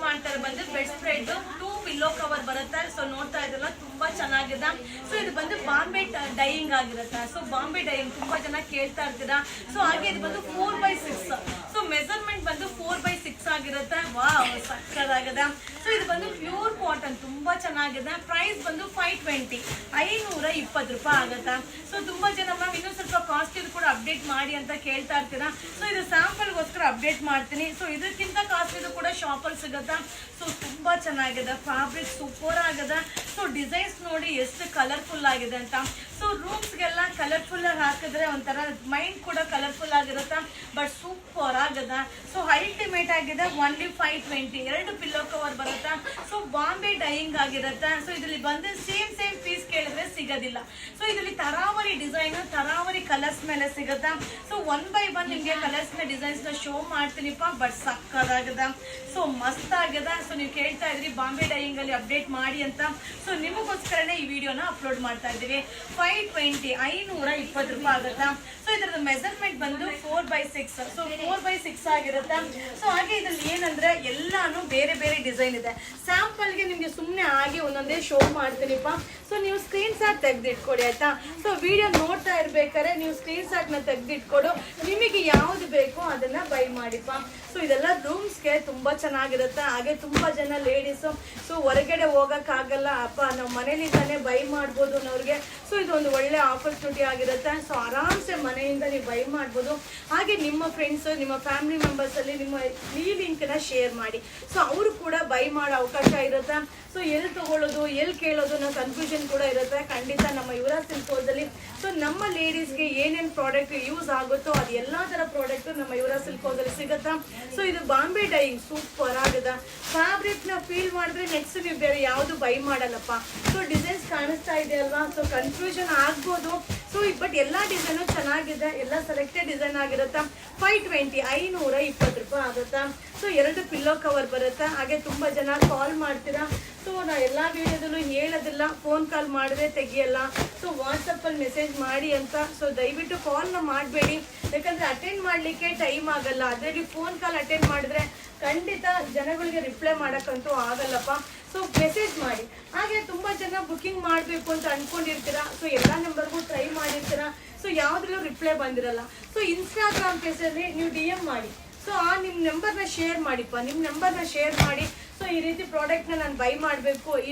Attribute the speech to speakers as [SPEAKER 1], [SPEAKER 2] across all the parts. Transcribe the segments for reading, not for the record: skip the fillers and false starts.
[SPEAKER 1] ಮಾಡ್ತಾರೆ ಬಂದು bed spread 2 pillow cover ಬರುತ್ತೆ. ಸೊ ನೋಡ್ತಾ ಇದ್ರಲ್ಲ ತುಂಬಾ ಚೆನ್ನಾಗಿದೆ. ಸೊ ಇದು ಬಂದು ಬಾಂಬೆ ಡೈಯಿಂಗ್ ಆಗಿರುತ್ತೆ. ಸೊ ಬಾಂಬೆ ಡೈಯಿಂಗ್ ತುಂಬಾ ಜನ ಕೇಳ್ತಾ ಇರ್ತೀರಾ. ಸೊ ಹಾಗೆ ಇದು ಬಂದು 4x6. ಸೊ ಮೆಜರ್ಮೆಂಟ್ ಬಂದು 4x6 ಆಗಿರುತ್ತೆ. ವಾವ್ ಸಕ್ಕತ್ತಾಗಿದೆ. ಸೊ ಇದು ಬಂದು ಪ್ಯೂರ್ ಕಾಟನ್ ತುಂಬಾ ಚೆನ್ನಾಗಿದೆ. ಪ್ರೈಸ್ ಬಂದು 520 520 ರೂಪಾಯಿ ಆಗುತ್ತೆ. ಸೊ ತುಂಬಾ ಜನ ಮ್ಯಾಮ್ ಇನ್ನೂ ಸ್ವಲ್ಪ ಕಾಸ್ಟ್ ಇದು ಕೂಡ ಅಪ್ಡೇಟ್ ಮಾಡಿ ಅಂತ ಕೇಳ್ತಾ ಇರ್ತೀರಾ. ಸೊ ಇದು ಸ್ಯಾಂಪಲ್ಗೋಸ್ಕರ ಅಪ್ಡೇಟ್ ಮಾಡ್ತೀನಿ. ಸೊ ಇದಕ್ಕಿಂತ ಕಾಸ್ಟ್ ಇದು ಕೂಡ ಶಾಪಲ್ಲಿ ಸಿಗುತ್ತೆ. ಸೊ ತುಂಬಾ ಚೆನ್ನಾಗಿದೆ. ಫ್ಯಾಬ್ರಿಕ್ ಸೂಪರ್ ಆಗಿದೆ. ಸೊ ಡಿಸೈನ್ಸ್ ನೋಡಿ ಎಷ್ಟು ಕಲರ್ಫುಲ್ ಆಗಿದೆ ಅಂತ. ಸೊ ರೂಮ್ಸ್ಗೆಲ್ಲ ಕಲರ್ಫುಲ್ ಆಗಿ ಹಾಕಿದ್ರೆ ಒಂಥರ ಮೈಂಡ್ ಕೂಡ ಕಲರ್ಫುಲ್ ಆಗಿರುತ್ತೆ. ಬಟ್ ಸೂಪರ್ ಆಗಿದೆ. ಸೊ ಅಲ್ಟಿಮೇಟ್ ಆಗಿದೆ. ಓನ್ಲಿ 520 2 ಪಿಲ್ಲೋ ಕವರ್ ಬರುತ್ತೆ. ಸೊ ಬಾಂಬೆ ಡೈಯಿಂಗ್ ಆಗಿರುತ್ತೆ. ಸೊ ಇದರಲ್ಲಿ ಬಂದು ಸೇಮ್ ಪೀಸ್ ಕೇಳಿದ್ರೆ ಸಿಗೋದಿಲ್ಲ. ಸೊ ಇದರಲ್ಲಿ ತರಾವರಿ ಡಿಸೈನ್ ತರಾವರಿ ಕಲರ್ಸ್ ಮೇಲೆ ಸಿಗುತ್ತೆ. ಸೊ 1 by 1 ನಿಮಗೆ ಕಲರ್ಸ್ ನ ಡಿಸೈನ್ಸ್ ನ ಶೋ ಮಾಡ್ತೀನಿಪ್ಪ. ಬಟ್ ಸಕ್ಕದಾಗಿದೆ. ಸೊ ಮಸ್ತ್ ಆಗಿದೆ. ಸೊ ನೀವು ಕೇಳ್ತಾ ಇದ್ರಿ ಬಾಂಬೆ ಡೈಯಿಂಗ್ ಅಲ್ಲಿ ಅಪ್ಡೇಟ್ ಮಾಡಿ ಅಂತ. ಸೊ ನಿಮಗೋಸ್ಕರನೇ ಈ ವಿಡಿಯೋನ ಅಪ್ಲೋಡ್ ಮಾಡ್ತಾ ಇದ್ದೀವಿ. 520 520 ರೂಪಾಯಿ ಆಗುತ್ತೆ. ಸೊ ಇದರದ ಮೆಜರ್ಮೆಂಟ್ ಬಂದು 4x6. ಸೊ 4x6 ಆಗಿರುತ್ತೆ. ಸೊ ಹಾಗೆ ಇದ್ರಲ್ಲಿ ಏನಂದ್ರೆ ಎಲ್ಲಾನು ಬೇರೆ ಬೇರೆ ಡಿಸೈನ್ ಇದೆ. ಸ್ಯಾಂಪಲ್ಗೆ ನಿಮ್ಗೆ ಸುಮ್ಮನೆ ಆಗಿ ಒಂದೊಂದೇ ಶೋ ಮಾಡ್ತೀನಿಪ್ಪ. ಸೊ ನೀವು ಸ್ಕ್ರೀನ್ ಶಾಟ್ ತೆಗೆದಿಟ್ಕೊಡಿ ಆಯ್ತಾ. ಸೊ ವಿಡಿಯೋ ನೋಡ್ತಾ ಇರ್ಬೇಕಾದ್ರೆ ನೀವು ಸ್ಕ್ರೀನ್ ಶಾಟ್ ನ ತೆಗೆದಿಟ್ಕೊಡು. ನಿಮಗೆ ಯಾವ್ದು ಬೇಕೋ ಅದನ್ನ ಬೈ ಮಾಡಿಪ್ಪ. ಸೊ ಇದೆಲ್ಲ ರೂಮ್ಸ್ಗೆ ತುಂಬಾ ಚೆನ್ನಾಗಿರುತ್ತೆ. ಹಾಗೆ ತುಂಬಾ ಜನ ಲೇಡೀಸು ಸೊ ಹೊರಗಡೆ ಹೋಗಕ್ ಆಗಲ್ಲ ಅಪ್ಪ ನಾವು ಮನೇಲಿಂದಾನೆ ಬೈ ಮಾಡ್ಬೋದು ಅನ್ನೋರಿಗೆ. ಸೊ ಇದೊಂದು ಒಳ್ಳೆ ಆಪರ್ಚುನಿಟಿ ಆಗಿರುತ್ತೆ. ಸೊ ಆರಾಮ್ಸೆ ಮನೆಯಿಂದ ನೀವು ಬೈ ಮಾಡ್ಬೋದು. ಹಾಗೆ ನಿಮ್ಮ ಫ್ರೆಂಡ್ಸ್ ನಿಮ್ಮ ಫ್ಯಾಮಿಲಿ ಮೆಂಬರ್ಸ್ ಅಲ್ಲಿ ನಿಮ್ಮ ಈ ಲಿಂಕ್ ನ ಶೇರ್ ಮಾಡಿ. ಸೊ ಅವರು ಕೂಡ ಬೈ ಮಾಡೋ ಅವಕಾಶ ಇರುತ್ತೆ. ಸೊ ಎಲ್ಲಿ ತಗೊಳ್ಳೋದು ಎಲ್ಲಿ ಕೇಳೋದು ಅನ್ನೋ ಕನ್ಫ್ಯೂಷನ್ ಕೂಡ ಇರುತ್ತೆ. ಖಂಡಿತ ನಮ್ಮ ಯುವರಾಜ್ ಸಿಲ್ಕ್ ಹೌಸಲ್ಲಿ ಸೊ ನಮ್ಮ ಲೇಡೀಸ್ಗೆ ಏನೇನು ಪ್ರಾಡಕ್ಟ್ ಯೂಸ್ ಆಗುತ್ತೋ ಅದು ಎಲ್ಲಾ ತರ ಪ್ರಾಡಕ್ಟ್ ನಮ್ಮ ಯುವರಾಜ್ ಸಿಲ್ಕ್ ಹೌಸಲ್ಲಿ ಸಿಗುತ್ತಾ. ಸೊ ಇದು ಬಾಂಬೆ ಡೈಯಿಂಗ್ ಸೂಪರ್ ಆಗಿದೆ. ಫ್ಯಾಬ್ರಿಕ್ ನ ಫೀಲ್ ಮಾಡಿದ್ರೆ ನೆಕ್ಸ್ಟ್ ನೀವು ಬೇರೆ ಯಾವುದು ಬೈ ಮಾಡಲ್ಲಪ್ಪ. ಸೊ ಡಿಸೈನ್ಸ್ ಕಾಣಿಸ್ತಾ ಇದೆ ಅಲ್ವಾ. ಸೊ ಕನ್ಫ್ಯೂಷನ್ ಆಗ್ಬೋದು. ಸೊ ಬಟ್ ಎಲ್ಲಾ ಡಿಸೈನು ಚೆನ್ನಾಗಿದೆ. ಎಲ್ಲ ಸೆಲೆಕ್ಟೆಡ್ ಡಿಸೈನ್ ಆಗಿರುತ್ತೆ. 520 520 ರೂಪಾಯಿ ಆಗುತ್ತಾ. ಸೊ 2 ಪಿಲ್ಲೋ ಕವರ್ ಬರುತ್ತೆ. ಹಾಗೆ ತುಂಬಾ ಜನ ಕಾಲ್ ಮಾಡ್ತೀರಾ. ಸೊ ನಾ ಎಲ್ಲ ವಿಡಿಯೋದಲ್ಲೂ ಹೇಳೋದಿಲ್ಲ. ಫೋನ್ ಕಾಲ್ ಮಾಡಿದ್ರೆ ತೆಗಿಯಲ್ಲ. ಸೊ ವಾಟ್ಸಪ್ಪಲ್ಲಿ ಮೆಸೇಜ್ ಮಾಡಿ ಅಂತ. ಸೊ ದಯವಿಟ್ಟು ಕಾಲ್ನ ಮಾಡಬೇಡಿ. ಯಾಕಂದರೆ ಅಟೆಂಡ್ ಮಾಡಲಿಕ್ಕೆ ಟೈಮ್ ಆಗಲ್ಲ. ಅದರಲ್ಲಿ ಫೋನ್ ಕಾಲ್ ಅಟೆಂಡ್ ಮಾಡಿದ್ರೆ ಖಂಡಿತ ಜನಗಳಿಗೆ ರಿಪ್ಲೈ ಮಾಡೋಕ್ಕಂತೂ ಆಗಲ್ಲಪ್ಪ. ಸೊ ಮೆಸೇಜ್ ಮಾಡಿ. ಹಾಗೆ ತುಂಬ ಜನ ಬುಕ್ಕಿಂಗ್ ಮಾಡಬೇಕು ಅಂತ ಅಂದ್ಕೊಂಡಿರ್ತೀರಾ. ಸೊ ಎಲ್ಲ ನಂಬರ್ಗೂ ಟ್ರೈ ಮಾಡಿರ್ತೀರಾ. ಸೊ ಯಾವುದ್ರಲ್ಲೂ ರಿಪ್ಲೈ ಬಂದಿರಲ್ಲ. ಸೊ ಇನ್ಸ್ಟಾಗ್ರಾಮ್ ಪೇಜಲ್ಲಿ ನೀವು DM ಮಾಡಿ. ಸೊ ನಿಮ್ಮ ನಂಬರ್ನ ಶೇರ್ ಮಾಡಿಪ್ಪ. ನಿಮ್ಮ ನಂಬರ್ನ ಶೇರ್ ಮಾಡಿ. ಸೊ ಈ ರೀತಿ ಪ್ರಾಡಕ್ಟ್ನ ನಾನು ಬೈ ಮಾಡಬೇಕು, ಈ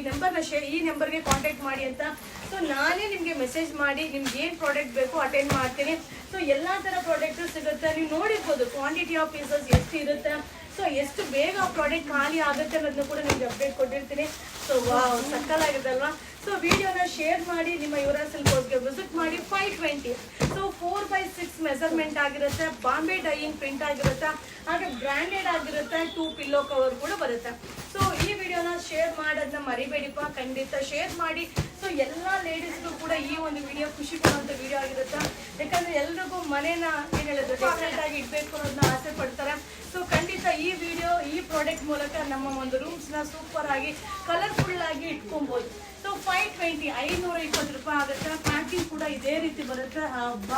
[SPEAKER 1] ನಂಬರ್ಗೆ ಕಾಂಟ್ಯಾಕ್ಟ್ ಮಾಡಿ ಅಂತ. ಸೊ ನಾನೇ ನಿಮಗೆ ಮೆಸೇಜ್ ಮಾಡಿ ನಿಮ್ಗೆ ಏನು ಪ್ರಾಡಕ್ಟ್ ಬೇಕು ಅಟೆಂಡ್ ಮಾಡ್ತೀನಿ. ಸೊ ಎಲ್ಲ ಥರ ಪ್ರಾಡಕ್ಟು ಸಿಗುತ್ತೆ. ನೀವು ನೋಡಿರ್ಬೋದು ಕ್ವಾಂಟಿಟಿ ಆಫ್ ಪೀಸಸ್ ಎಷ್ಟು ಇರುತ್ತೆ. ಸೊ ಎಷ್ಟು ಬೇಗ ಆ ಪ್ರಾಡಕ್ಟ್ ಖಾಲಿ ಆಗುತ್ತೆ ಅನ್ನೋದನ್ನ ಕೂಡ ನಿಮ್ಗೆ ಅಪ್ಡೇಟ್ ಕೊಟ್ಟಿರ್ತೀನಿ. ಸೊ ವಾವ್ ಸಕ್ಕಲಾಗಿದೆ ಅಲ್ವಾ. ಸೊ ವಿಡಿಯೋನ ಶೇರ್ ಮಾಡಿ. ನಿಮ್ಮ ಯುವರಾಜ್ ಸಿಲ್ಕ್ ಹೌಸ್ಗೆ ವಿಸಿಟ್ ಮಾಡಿ. 520 ಸೊ 4x6 ಮೆಜರ್ಮೆಂಟ್ ಆಗಿರುತ್ತೆ. ಬಾಂಬೆ ಡೈಯಿಂಗ್ ಪ್ರಿಂಟ್ ಆಗಿರುತ್ತೆ. ಹಾಗೆ ಬ್ರ್ಯಾಂಡೆಡ್ ಆಗಿರುತ್ತೆ. 2 ಪಿಲ್ಲೋ ಕವರ್ ಕೂಡ ಬರುತ್ತೆ. ಸೊ ಈ ವಿಡಿಯೋನ ಶೇರ್ ಮಾಡೋದನ್ನ ಮರಿಬೇಡಿಪ್ಪ. ಖಂಡಿತ ಶೇರ್ ಮಾಡಿ. ಸೊ ಎಲ್ಲ ಲೇಡೀಸ್ಗೂ ಕೂಡ ಈ ಒಂದು ವಿಡಿಯೋ ಖುಷಿ ಕೊಡುವಂಥ ವಿಡಿಯೋ ಆಗಿರುತ್ತೆ. ಯಾಕಂದ್ರೆ ಎಲ್ರಿಗೂ ಮನೇನ ಏನು ಹೇಳಿದ್ರು ಡೆಕೋರೇಟ್ ಆಗಿ ಇಡಬೇಕು ಅನ್ನೋದನ್ನ ಆಸೆ ಪಡ್ತಾರೆ. ಸೊ ಖಂಡಿತ ಈ ವಿಡಿಯೋ ಈ ಪ್ರಾಡಕ್ಟ್ ಮೂಲಕ ನಮ್ಮ ಒಂದು ರೂಮ್ಸ್ನ ಸೂಪರ್ ಆಗಿ ಕಲರ್ಫುಲ್ ಆಗಿ ಇಟ್ಕೊಬೋದು. ಸೊ 520 520 ರೂಪಾಯಿ ಆಗುತ್ತೆ. ಪ್ಯಾಕಿಂಗ್ ಕೂಡ ಇದೇ ರೀತಿ ಬರುತ್ತೆ. ಹಬ್ಬ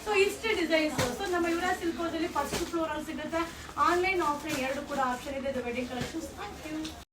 [SPEAKER 1] ಸೊ ಇಷ್ಟೇ ಡಿಸೈನ್ಸ್. ಸೊ ನಮ್ಮ ಯುವರಾಜ್ ಸಿಲ್ಕ್ ಹೌಸಲ್ಲಿ ಫಸ್ಟ್ ಫ್ಲೋರ್ ಅಲ್ಲಿ ಸಿಗುತ್ತೆ. ಆನ್ಲೈನ್ ಆಫ್ಲೈನ್ ಎರಡು ಕೂಡ ಆಪ್ಷನ್ ಇದೆ. Wedding collections. Thank you.